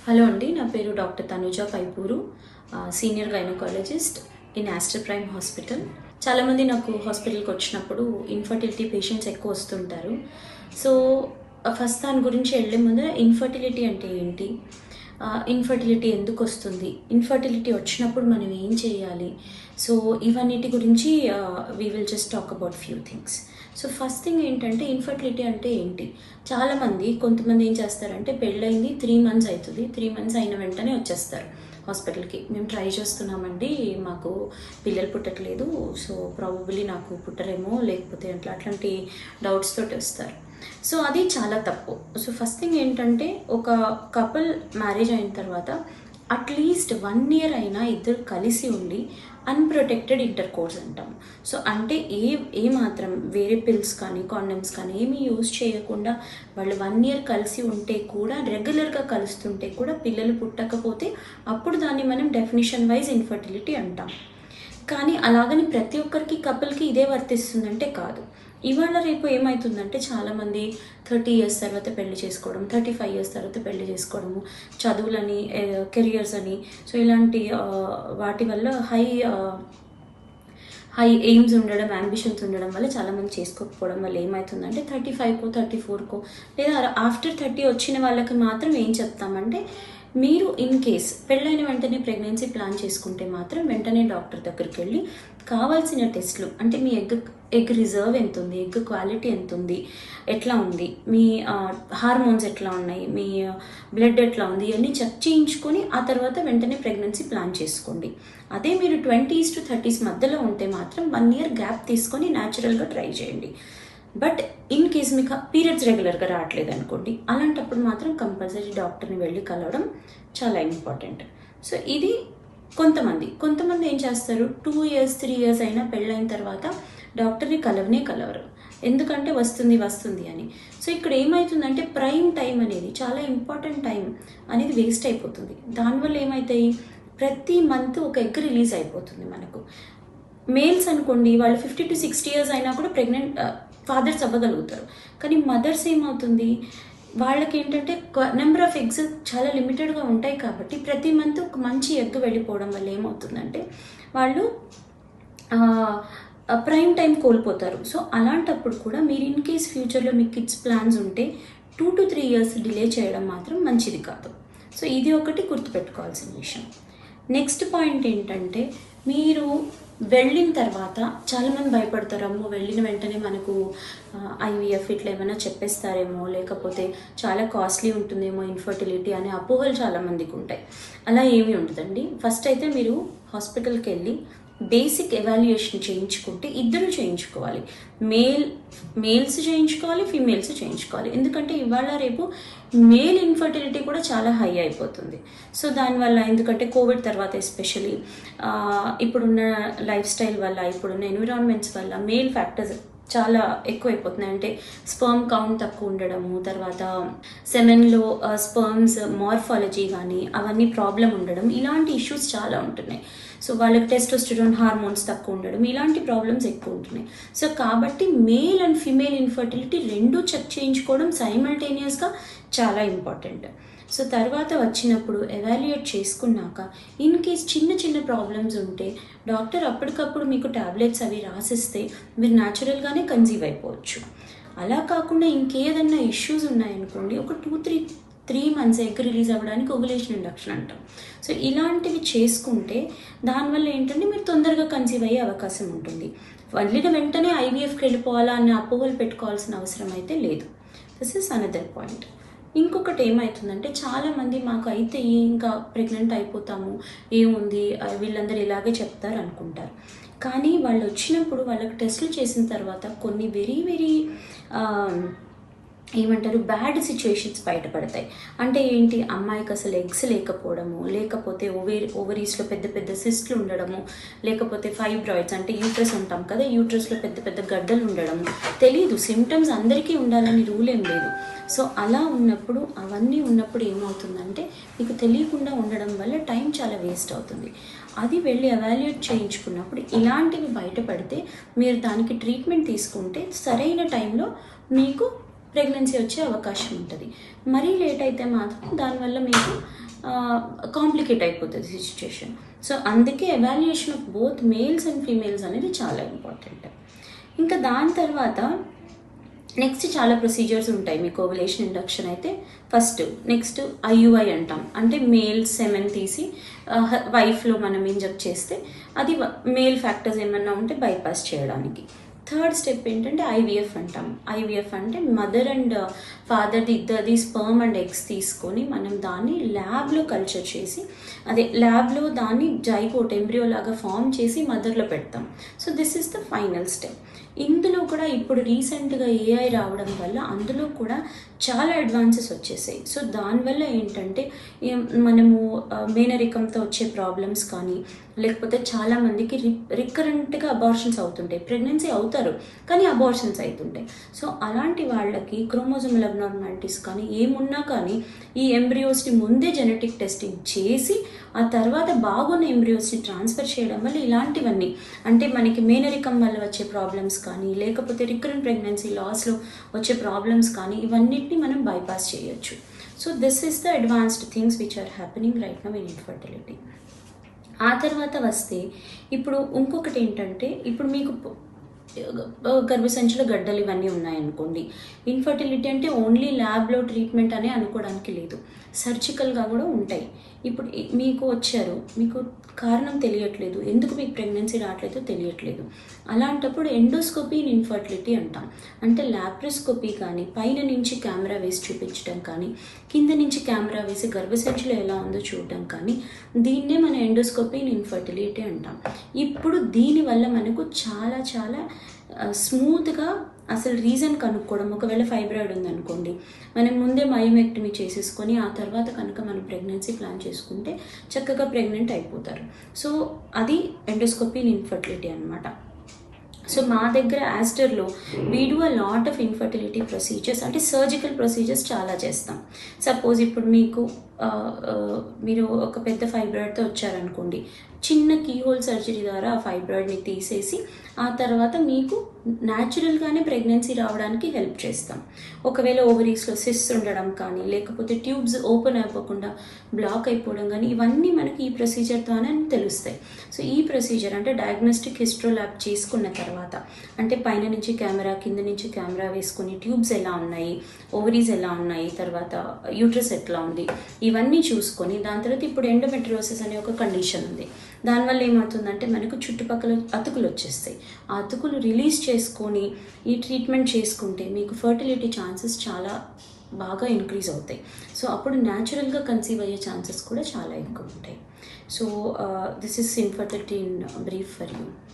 Hello అండి, నా పేరు doctor Tanuja Paipuru, senior gynaecologist in Aster Prime hospital. చాలామంది నాకు హాస్పిటల్కి వచ్చినప్పుడు ఇన్ఫర్టిలిటీ పేషెంట్స్ ఎక్కువ వస్తుంటారు. సో ఫస్ట్ దాని గురించి వెళ్ళే ముందు ఇన్ఫర్టిలిటీ అంటే ఏంటి, ఇన్ఫర్టిలిటీ ఎందుకు వస్తుంది, ఇన్ఫర్టిలిటీ వచ్చినప్పుడు మనం ఏం చేయాలి, సో ఇవన్నిటి గురించి we will just talk about few things. So first thing ఏంటంటే ఇన్ఫర్టిలిటీ అంటే ఏంటి. కొంతమంది ఏం చేస్తారంటే పెళ్ళయింది 3 months అవుతుంది, 3 months అయిన వెంటనే వచ్చేస్తారు హాస్పిటల్కి. మేము ట్రై చేస్తున్నామండి, మాకు పిల్లలు పుట్టట్లేదు, సో ప్రాబబ్లీ నాకు పుట్టరేమో, లేకపోతే అట్లాంటి డౌట్స్ తోటి వస్తారు. సో అది చాలా తప్పు. సో ఫస్ట్ థింగ్ ఏంటంటే ఒక కపుల్ మ్యారేజ్ అయిన తర్వాత అట్లీస్ట్ 1 year అయినా ఇద్దరు కలిసి ఉండి అన్ప్రొటెక్టెడ్ ఇంటర్ కోర్స్ అంటాం. సో అంటే ఏ మాత్రం వేరే పిల్స్ కానీ కాండమ్స్ కానీ ఏమీ యూజ్ చేయకుండా వాళ్ళు 1 year కలిసి ఉంటే కూడా, రెగ్యులర్గా కలుస్తుంటే కూడా పిల్లలు పుట్టకపోతే అప్పుడు దాన్ని మనం డెఫినిషన్ వైజ్ ఇన్ఫర్టిలిటీ అంటాం. కానీ అలాగని ప్రతి ఒక్కరికి కపుల్కి ఇదే వర్తిస్తుందంటే కాదు. ఇవాళ రేపు ఏమవుతుందంటే చాలామంది 30 years తర్వాత పెళ్లి చేసుకోవడం, 35 years తర్వాత పెళ్లి చేసుకోవడము, చదువులని, కెరియర్స్ అని, సో ఇలాంటి వాటి వల్ల హై ఎయిమ్స్ ఉండడం, అంబిషన్స్ ఉండడం వల్ల చాలామంది చేసుకోకపోవడం వల్ల ఏమవుతుందంటే 35కో 34కో లేదా ఆఫ్టర్ 30 వచ్చిన వాళ్ళకి మాత్రం ఏం చెప్తామంటే, మీరు ఇన్ కేస్ పెళ్ళైన వెంటనే ప్రెగ్నెన్సీ ప్లాన్ చేసుకుంటే మాత్రం వెంటనే డాక్టర్ దగ్గరికి వెళ్ళి కావాల్సిన టెస్ట్లు, అంటే మీ ఎగ్ రిజర్వ్ ఎంత ఉంది, ఎగ్ క్వాలిటీ ఎంత ఉంది, ఎట్లా ఉంది, మీ హార్మోన్స్ ఎట్లా ఉన్నాయి, మీ బ్లడ్ ఎట్లా ఉంది, ఇవన్నీ చెక్ చేయించుకొని ఆ తర్వాత వెంటనే ప్రెగ్నెన్సీ ప్లాన్ చేసుకోండి. అదే మీరు 20s to 30s మధ్యలో ఉంటే మాత్రం 1 year గ్యాప్ తీసుకొని న్యాచురల్గా ట్రై చేయండి. బట్ ఇన్ కేస్ మీకు పీరియడ్స్ రెగ్యులర్గా రావట్లేదు అనుకోండి, అలాంటప్పుడు మాత్రం కంపల్సరీ డాక్టర్ని వెళ్ళి కలవడం చాలా ఇంపార్టెంట్. సో ఇది కొంతమంది ఏం చేస్తారు, 2 years 3 years అయినా పెళ్ళైన తర్వాత డాక్టర్ని కలవరు, ఎందుకంటే వస్తుంది అని. సో ఇక్కడ ఏమవుతుందంటే ప్రైమ్ టైం అనేది, చాలా ఇంపార్టెంట్ టైం అనేది వేస్ట్ అయిపోతుంది. దానివల్ల ఏమవుతాయి, ప్రతి మంత్ ఒక ఎగ్ రిలీజ్ అయిపోతుంది మనకు. మేల్స్ అనుకోండి, వాళ్ళు 50 to 60 years అయినా కూడా ప్రెగ్నెంట్ ఫాదర్స్ అవ్వగలుగుతారు. కానీ మదర్స్ ఏమవుతుంది, వాళ్ళకి ఏంటంటే నెంబర్ ఆఫ్ ఎగ్స్ చాలా లిమిటెడ్గా ఉంటాయి కాబట్టి ప్రతి మంత్ ఒక మంచి ఎగ్ వెళ్ళిపోవడం వల్ల ఏమవుతుందంటే వాళ్ళు ప్రైమ్ టైం కోల్పోతారు. సో అలాంటప్పుడు కూడా మీరు ఇన్ కేస్ ఫ్యూచర్లో మీ కిడ్స్ ప్లాన్స్ ఉంటే 2 to 3 years డిలే చేయడం మాత్రం మంచిది కాదు. సో ఇది ఒకటి గుర్తుపెట్టుకోవాల్సిన విషయం. నెక్స్ట్ పాయింట్ ఏంటంటే, మీరు వెళ్ళిన తర్వాత చాలామంది భయపడతారు, అమ్మో వెళ్ళిన వెంటనే మనకు ఐవీఎఫ్ ఇట్లా ఏమైనా చెప్పేస్తారేమో, లేకపోతే చాలా కాస్ట్లీ ఉంటుందేమో ఇన్ఫర్టిలిటీ అనే అపోహలు చాలామందికి ఉంటాయి. అలా ఏమీ ఉంటుందండి. ఫస్ట్ అయితే మీరు హాస్పిటల్కి వెళ్ళి బేసిక్ ఎవాల్యుయేషన్ చేయించుకుంటే, ఇద్దరు చేయించుకోవాలి, మేల్స్ చేయించుకోవాలి, ఫీమేల్స్ చేయించుకోవాలి. ఎందుకంటే ఇవాళ రేపు మేల్ ఇన్ఫర్టిలిటీ కూడా చాలా హై అయిపోతుంది. సో దానివల్ల, ఎందుకంటే కోవిడ్ తర్వాత ఎస్పెషలీ ఇప్పుడున్న లైఫ్ స్టైల్ వల్ల, ఇప్పుడున్న ఎన్విరాన్మెంట్స్ వల్ల మేల్ ఫ్యాక్టర్స్ చాలా ఎక్కువైపోతున్నాయి. అంటే స్పర్మ్ కౌంట్ తక్కువ ఉండడము, తర్వాత సెమెన్లో స్పర్మ్స్ మార్ఫాలజీ కానీ అవన్నీ ప్రాబ్లం ఉండడం, ఇలాంటి ఇష్యూస్ చాలా ఉంటున్నాయి. సో వాళ్ళకి టెస్టోస్టెరాన్ హార్మోన్స్ తక్కువ ఉండడం, ఇలాంటి ప్రాబ్లమ్స్ ఎక్కువ ఉంటున్నాయి. సో కాబట్టి మేల్ అండ్ ఫీమేల్ ఇన్ఫర్టిలిటీ రెండూ చెక్ చేయించుకోవడం సైమల్టేనియస్గా చాలా ఇంపార్టెంట్. సో తర్వాత వచ్చినప్పుడు ఎవాల్యుయేట్ చేసుకున్నాక ఇన్ కేస్ చిన్న ప్రాబ్లమ్స్ ఉంటే డాక్టర్ అప్పటికప్పుడు మీకు టాబ్లెట్స్ అవి రాసిస్తే మీరు న్యాచురల్గానే కన్సీవ్ అయిపోవచ్చు. అలా కాకుండా ఇంకేదన్నా ఇష్యూస్ ఉన్నాయనుకోండి, ఒక 2-3 months ఎగ్ రిలీజ్ అవ్వడానికి ఓవ్యులేషన్ ఇండక్షన్ అంటాం. సో ఇలాంటివి చేసుకుంటే దానివల్ల ఏంటంటే మీరు తొందరగా కన్సీవ్ అయ్యే అవకాశం ఉంటుంది. వెళ్ళిన వెంటనే ఐవీఎఫ్కి వెళ్ళిపోవాలా అనే అపోహలు పెట్టుకోవాల్సిన అవసరం అయితే లేదు. This is another point. ఇంకొకటి ఏమవుతుందంటే, చాలామంది మాకు అయితే ఇంకా ప్రెగ్నెంట్ అయిపోతాము, ఏముంది వీళ్ళందరూ ఇలాగే చెప్తారు అనుకుంటారు. కానీ వాళ్ళు వచ్చినప్పుడు వాళ్ళకి టెస్టులు చేసిన తర్వాత కొన్ని వెరీ బ్యాడ్ సిచ్యువేషన్స్ బయటపడతాయి. అంటే ఏంటి, అమ్మాయికి అసలు ఎగ్స్ లేకపోవడము, లేకపోతే ఓవరీస్లో పెద్ద సిస్ట్లు ఉండడము, లేకపోతే ఫైబ్రాయిడ్స్ అంటే యూట్రస్ ఉంటాం కదా, యూట్రస్లో పెద్ద గడ్డలు ఉండడము. తెలీదు, సిమ్టమ్స్ అందరికీ ఉండాలని రూల్ ఏం లేదు. సో అలా అవన్నీ ఉన్నప్పుడు ఏమవుతుందంటే, మీకు తెలియకుండా ఉండడం వల్ల టైం చాలా వేస్ట్ అవుతుంది. అది వెళ్ళి ఎవాల్యుయేట్ చేయించుకున్నప్పుడు ఇలాంటివి బయటపడితే మీరు దానికి ట్రీట్మెంట్ తీసుకుంటే సరైన టైంలో మీకు ప్రెగ్నెన్సీ వచ్చే అవకాశం ఉంటుంది. మరీ లేట్ అయితే మాత్రం దానివల్ల మీకు కాంప్లికేట్ అయిపోతుంది సిచ్యుయేషన్. సో అందుకే evaluation of both males and females అనేది చాలా ఇంపార్టెంట్. ఇంకా దాని తర్వాత నెక్స్ట్ చాలా ప్రొసీజర్స్ ఉంటాయి మీకు ఓవులేషన్ ఇండక్షన్ అయితే. ఫస్ట్ నెక్స్ట్ ఐయుఐ అంటాం, అంటే మేల్ సెమెన్ తీసి వైఫ్లో మనం ఇంజెక్ట్ చేస్తే అది మేల్ ఫ్యాక్టర్స్ ఏమన్నా ఉంటే బైపాస్ చేయడానికి. థర్డ్ స్టెప్ ఏంటంటే ఐవీఎఫ్ అంటాం. ఐవీఎఫ్ అంటే మదర్ అండ్ ఫాదర్ది ఇద్దరిది స్పర్మ్ అండ్ ఎగ్స్ తీసుకొని మనం దాన్ని ల్యాబ్లో కల్చర్ చేసి, అదే ల్యాబ్లో దాన్ని జైగోట్ ఎంబ్రియో లాగా ఫామ్ చేసి మదర్లో పెడతాం. So this is the final step. ఇందులో కూడా ఇప్పుడు రీసెంట్గా ఏఐ రావడం వల్ల అందులో కూడా చాలా అడ్వాన్సెస్ వచ్చేసాయి. సో దానివల్ల ఏంటంటే మనము మేనరికంతో వచ్చే ప్రాబ్లమ్స్ కానీ, లేకపోతే చాలామందికి రికరెంట్గా అబార్షన్స్ అవుతుంటాయి. ప్రెగ్నెన్సీ అవుతారు కానీ అబార్షన్స్ అవుతుంటాయి. సో అలాంటి వాళ్ళకి క్రోమోజోమల్ అబ్నార్మాలిటీస్ కానీ ఏమున్నా కానీ ఈ ఎంబ్రియోస్ని ముందే జెనెటిక్ టెస్టింగ్ చేసి ఆ తర్వాత బాగున్న ఎంబ్రియోస్ని ట్రాన్స్ఫర్ చేయడం వల్ల ఇలాంటివన్నీ, అంటే మనకి మేనరికం వల్ల వచ్చే ప్రాబ్లమ్స్ కానీ, లేకపోతే రికరెంట్ ప్రెగ్నెన్సీ లాస్లో వచ్చే ప్రాబ్లమ్స్ కానీ, ఇవన్నిటిని మనం బైపాస్ చేయొచ్చు. So this is the advanced things which are happening right now in infertility. ఆ తర్వాత వస్తే ఇప్పుడు ఇంకొకటి ఏంటంటే, ఇప్పుడు మీకు గర్భసంచిలో గడ్డలు ఇవన్నీ ఉన్నాయనుకోండి, ఇన్ఫర్టిలిటీ అంటే ఓన్లీ ల్యాబ్లో ట్రీట్మెంట్ అనే అనుకోవడానికి లేదు, సర్జికల్గా కూడా ఉంటాయి. ఇప్పుడు మీకు వచ్చారు, మీకు కారణం తెలియట్లేదు, ఎందుకు మీకు ప్రెగ్నెన్సీ రావట్లేదో తెలియట్లేదు, అలాంటప్పుడు ఎండోస్కోపీ ఇన్ ఇన్ఫర్టిలిటీ అంటాం. అంటే ల్యాప్రోస్కోపీ కానీ, పైన నుంచి కెమెరా వేసి చూపించడం కానీ, కింద నుంచి కెమెరా వేసి గర్భసంచిలో ఎలా ఉందో చూడడం కానీ, దీన్నే మన ఎండోస్కోపీ ఇన్ ఇన్ఫర్టిలిటీ అంటాం. ఇప్పుడు దీనివల్ల మనకు చాలా చాలా స్మూత్గా అసలు రీజన్ కనుక్కోవడం. ఒకవేళ ఫైబ్రాయిడ్ ఉందనుకోండి, మనం ముందే మయోమెక్టమీ చేసేసుకొని ఆ తర్వాత కనుక మనం ప్రెగ్నెన్సీ ప్లాన్ చేసుకుంటే చక్కగా ప్రెగ్నెంట్ అయిపోతారు. సో అది ఎండోస్కోపీ ఇన్ ఇన్ఫర్టిలిటీ అనమాట. సో మా దగ్గర ఆస్టర్లో we do a lot of infertility procedures, అంటే సర్జికల్ ప్రొసీజర్స్ చాలా చేస్తాం. సపోజ్ ఇప్పుడు మీరు ఒక పెద్ద ఫైబ్రాయిడ్తో వచ్చారనుకోండి, చిన్న కీహోల్ సర్జరీ ద్వారా ఆ ఫైబ్రాయిడ్ని తీసేసి ఆ తర్వాత మీకు న్యాచురల్గానే ప్రెగ్నెన్సీ రావడానికి హెల్ప్ చేస్తాం. ఒకవేళ ఓవరీస్లో సిస్ ఉండడం కానీ, లేకపోతే ట్యూబ్స్ ఓపెన్ అయిపోకుండా బ్లాక్ అయిపోవడం కానీ, ఇవన్నీ మనకి ఈ ప్రొసీజర్ ద్వారానే తెలుస్తాయి. సో ఈ ప్రొసీజర్ అంటే డయాగ్నోస్టిక్ హిస్ట్రోల్యాబ్ చేసుకున్న తర్వాత, అంటే పైన నుంచి కెమెరా, కింద నుంచి కెమెరా వేసుకొని ట్యూబ్స్ ఎలా ఉన్నాయి, ఓవరీస్ ఎలా ఉన్నాయి, తర్వాత యూట్రస్ ఎట్లా ఉంది, ఇవన్నీ చూసుకొని దాని తర్వాత ఇప్పుడు ఎండోమెట్రియోసిస్ అనే ఒక కండిషన్ ఉంది. దానివల్ల ఏమవుతుందంటే మనకు చుట్టుపక్కల అతుకులు వచ్చేస్తాయి. ఆ అతుకులు రిలీజ్ చేసుకొని ఈ ట్రీట్మెంట్ చేసుకుంటే మీకు ఫర్టిలిటీ ఛాన్సెస్ చాలా బాగా ఇంక్రీజ్ అవుతాయి. సో అప్పుడు న్యాచురల్గా కన్సీవ్ అయ్యే ఛాన్సెస్ కూడా చాలా ఎక్కువ ఉంటాయి. So this is infertility in brief for you.